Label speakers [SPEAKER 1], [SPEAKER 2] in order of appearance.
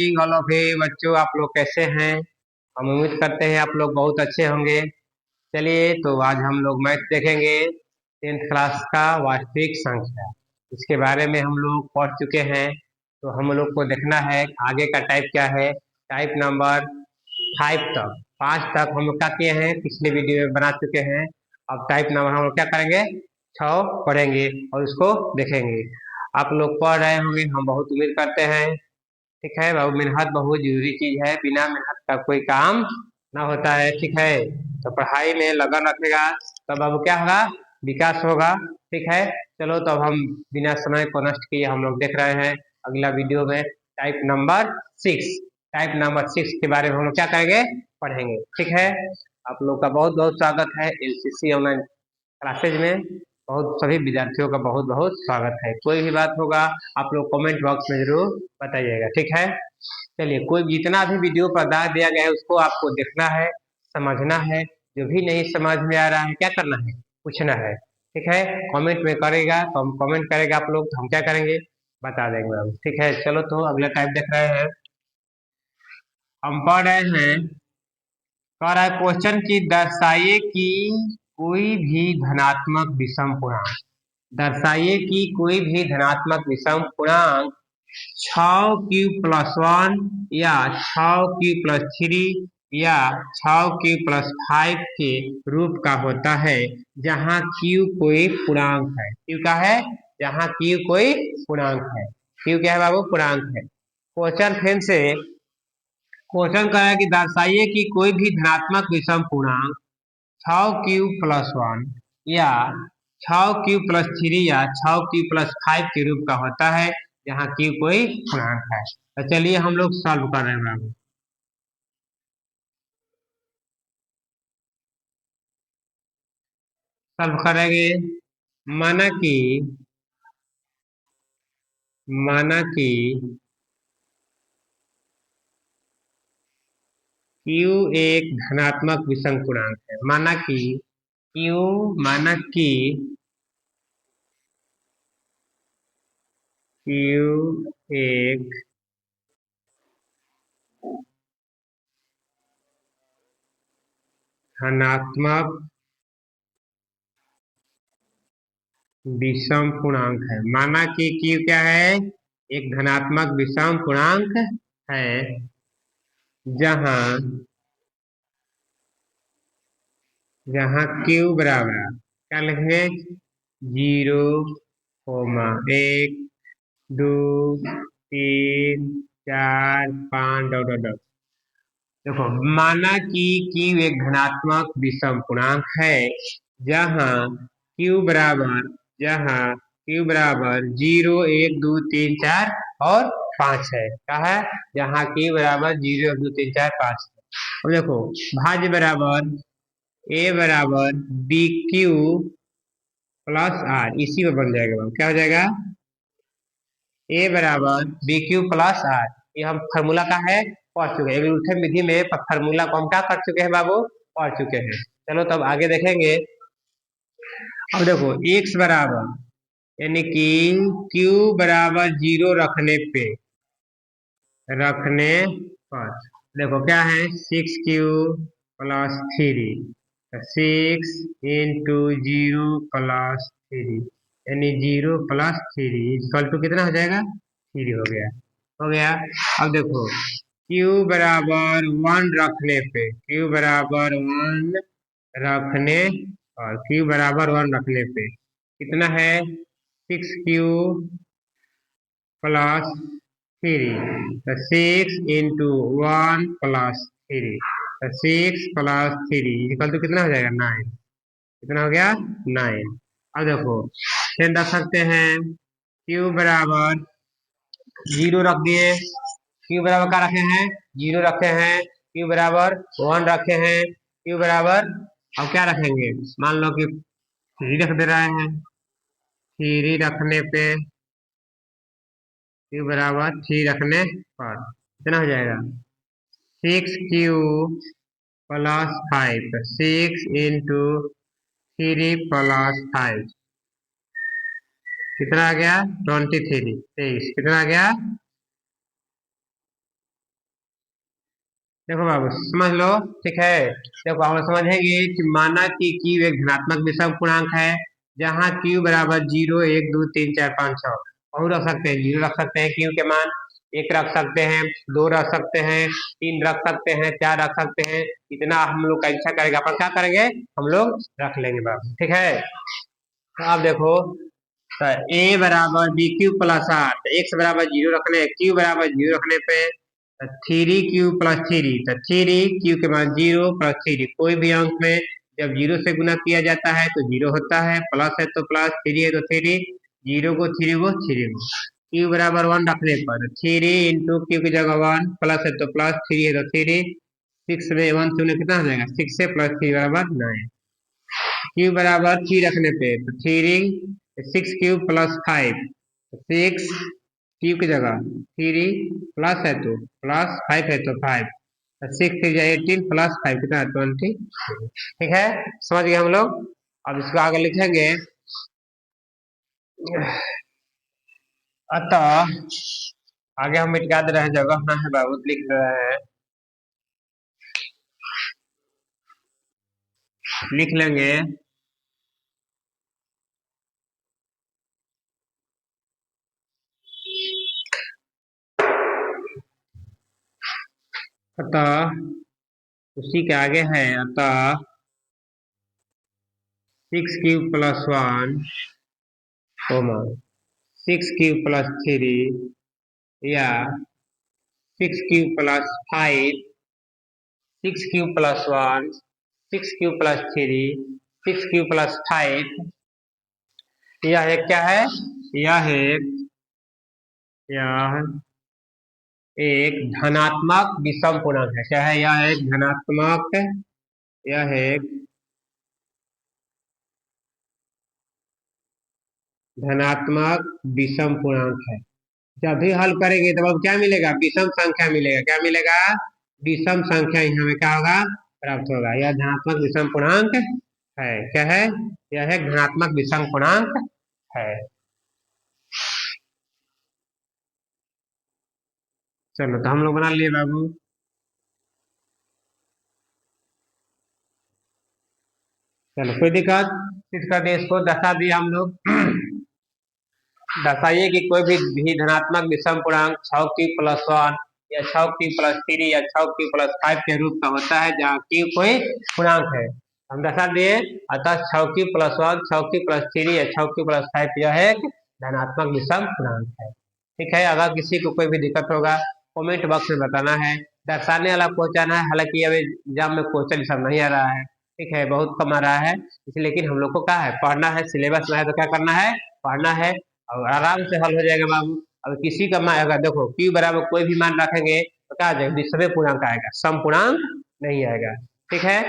[SPEAKER 1] All of you बच्चों, आप लोग कैसे हैं? हम उम्मीद करते हैं आप लोग बहुत अच्छे होंगे। चलिए तो आज हम लोग मैथ देखेंगे, 10th क्लास का वास्तविक संख्या। इसके बारे में हम लोग पढ़ चुके हैं, तो हम लोग को देखना है आगे का टाइप क्या है। टाइप नंबर 5 तक, 5 तक हम लोग क्या किए हैं, पिछले वीडियो में बना चुके हैं। अब टाइप नंबर हम लोग क्या करेंगे, 6 पढ़ेंगे और उसको देखेंगे। आप लोग पढ़ रहे होंगे, हम बहुत उम्मीद करते हैं। ठीक है बाबू, मेहनत बहुत जरूरी चीज है, बिना मेहनत का कोई काम ना होता है। ठीक है, तो पढ़ाई में लगन रखेगा तो बाबू क्या होगा, विकास होगा। ठीक है, चलो तो अब हम बिना समय को नष्ट किए हम लोग देख रहे हैं अगला वीडियो में टाइप नंबर 6। टाइप नंबर 6 के बारे में हम लोग क्या करेंगे, पढ़ेंगे। ठीक है, आप लोग का बहुत बहुत स्वागत है एलसीसी ऑनलाइन क्लासेज में। बहुत सभी विद्यार्थियों का बहुत बहुत स्वागत है। कोई भी बात होगा आप लोग कमेंट बॉक्स में जरूर बताइएगा। ठीक है, चलिए कोई जितना भी वीडियो पर दाग दिया गया है उसको आपको देखना है, समझना है। जो भी नहीं समझ में आ रहा है क्या करना है, पूछना है। ठीक है, कमेंट में करेगा तो हम कमेंट करेगा आप लोग, तो हम क्या करेंगे, बता देंगे हम। ठीक है, चलो तो अगला टाइप देख रहे हैं। हम पढ़ रहे हैं, कह रहा है क्वेश्चन की दर्शाइए कि कोई भी धनात्मक विषम पूर्णांक, दर्शाइए कि कोई भी धनात्मक विषम पूर्णांक 6q+1 या 6q+3 या 6q+5 के रूप का होता है, जहाँ q कोई पूर्णांक है। q का है, जहाँ q कोई पूर्णांक है। q क्या है बाबू, पूर्णांक है। क्वेश्चन फिर से क्वेश्चन कह रहा है कि दर्शाइए कि कोई भी धनात्मक विषम पूर्णांक 6q+1 या 6q+3 या 6q+5 के रूप का होता है, जहाँ q कोई पूर्णांक है। तो चलिए हम लोग सॉल्व कर रहे हैं बाबू। सॉल्व करेंगे, माना कि q एक धनात्मक विषम पूर्णांक है। माना कि q एक धनात्मक विषम पूर्णांक है। माना कि q क्या है, एक धनात्मक विषम पूर्णांक है, जहां q बराबर क्या लिखेंगे, 0, 1, 2, 3, 4, 5 डॉट डॉट डॉट। देखो, माना कि q एक धनात्मक विषम पूर्णांक है, जहां q बराबर 0, 1, 2, 3, 4 और 5 है। क्या है, जहाँ q बराबर 0, 1, 2, 3, 4, 5 है। अब देखो, भाज्य बराबर a बराबर BQ+R, इसी में बन जाएगा। क्या हो जाएगा, a बराबर BQ+R। ये हम फार्मूला का है, पढ़ चुके हैं विभेदक विधि में। फार्मूला को हम क्या कर चुके हैं बाबू, पढ़ चुके हैं। चलो तब आगे देखेंगे। अब देखो x बराबर, यानी कि q बराबर 0 रखने पर देखो क्या है, 6q+3, 6 इंटू 0+3, यानी 0+3 इक्वल टू कितना हो जाएगा, 3 हो गया। अब देखो q बराबर 1 रखने पे कितना है, 6q+3, 6 इंटू 1+3, 6+3 इक्वल टू कितना हो जाएगा, 9। कितना हो गया, 9। अब देखो फिर रख सकते हैं, q बराबर 0 रख दिए, q बराबर क्या रखे हैं, 0 रखे हैं, q बराबर 1 रखे हैं, q बराबर अब क्या रखेंगे, मान लो कि 3 रख दे रहे हैं। 3 रखने पे q बराबर 3 रखने पर कितना हो जाएगा, 6q+5, 6 इंटू 3+5 कितना आ गया, 23। कितना आ गया, देखो बाबू समझ लो। ठीक है, देखो हम समझेंगे कि माना कि क्यू एक धनात्मक विषम पूर्णांक है, जहाँ क्यू बराबर 0 1 2 3 4 5 6। और रख सकते हैं, 0 रख सकते हैं क्यू के मान, 1 रख सकते हैं, 2 रख सकते हैं, 3 रख सकते हैं, 4 रख सकते हैं। इतना हम लोग का इच्छा करेगा अपन क्या करेंगे, हम लोग रख लेंगे बाबू। ठीक है, तो अब देखो, तो ए बराबर बी क्यू प्लस आर, तो एक्स बराबर 0 रखने, क्यू बराबर 0 रखने पे 3 क्यू प्लस 3, तो 3 क्यू के बाद 0 प्लस 3, कोई भी अंक में जब 0 से गुना किया जाता है तो 0 होता है, प्लस है तो प्लस, 3 है तो 3, 0 को 3 को 3 को, क्यू बराबर 1 रखने पर 3 इंटू क्यू की जगह 1, प्लस है तो प्लस, 3 है तो 3, 6 में 1 से कितना हो जाएगा, 6 से प्लस 3 बराबर 9। क्यू बराबर 3 रखने पे तो 6 क्यू प्लस 5, 6 क्यू की जगह 3, प्लस है तो प्लस, 5 है तो 5, 6 3 18, प्लस 5 कितना 20। ठीक है, समझ गए हम लोग। अब इसको आगे लिखेंगे, अतः आगे हम मिटा दे रहे हैं, जगह ना है बाबू, लिख रहे हैं, लिख लेंगे। अतः उसी के आगे है, अतः 6 क्यू प्लस 1, 6 क्यू प्लस 3 या 6 Q plus 5, 6 Q plus 1, 6 Q plus 3, 6 Q plus 5, यह एक क्या है, यह एक यह एक धनात्मक विषम पूर्णांक है। क्या है, यह एक धनात्मक, यह एक धनात्मक विषम पूर्णांक है। जब भी हल करेंगे तब अब क्या मिलेगा, विषम संख्या मिलेगा। क्या मिलेगा, विषम संख्या ही हमें क्या होगा, प्राप्त होगा। यह धनात्मक विषम पूर्णांक है। क्या है, यह एक धनात्मक विषम पूर्णांक है। चलो तो हम लोग बना लिए बाबू। चलो कोई दिक्कत, इसका देश को दशा दिया हम लोग। दर्शाइए कि कोई भी धनात्मक विषम पूर्णांक 6 क्यू प्लस 1 या 6 क्यू प्लस 3 या 6 क्यू प्लस 5 के रूप का होता है, जहाँ क्यू कोई पूर्णांक है। हम दर्शा दिए, अतः 6 क्यू प्लस 1, 6 क्यू प्लस 3 या 6 क्यू प्लस 5 यह एक धनात्मक विषम पूर्णांक है। ठीक है, अगर किसी को कोई भी दिक्कत होगा कमेंट बॉक्स में बताना है, दर्शाने वाला पहुंचाना है। हालांकि अब एग्जाम में क्वेश्चन सब नहीं आ रहा है, ठीक है, बहुत कम आ रहा है, इसलिए लेकिन हम लोग को क्या है, पढ़ना है, सिलेबस में है तो क्या करना है, पढ़ना है और आराम से हल हो जाएगा बाबू। अब किसी का मान अगर देखो क्यू बराबर कोई भी मान रखेंगे तो क्या आ जाएगा, विषम पूर्णांक आएगा, सम पूर्णांक नहीं आएगा। ठीक है,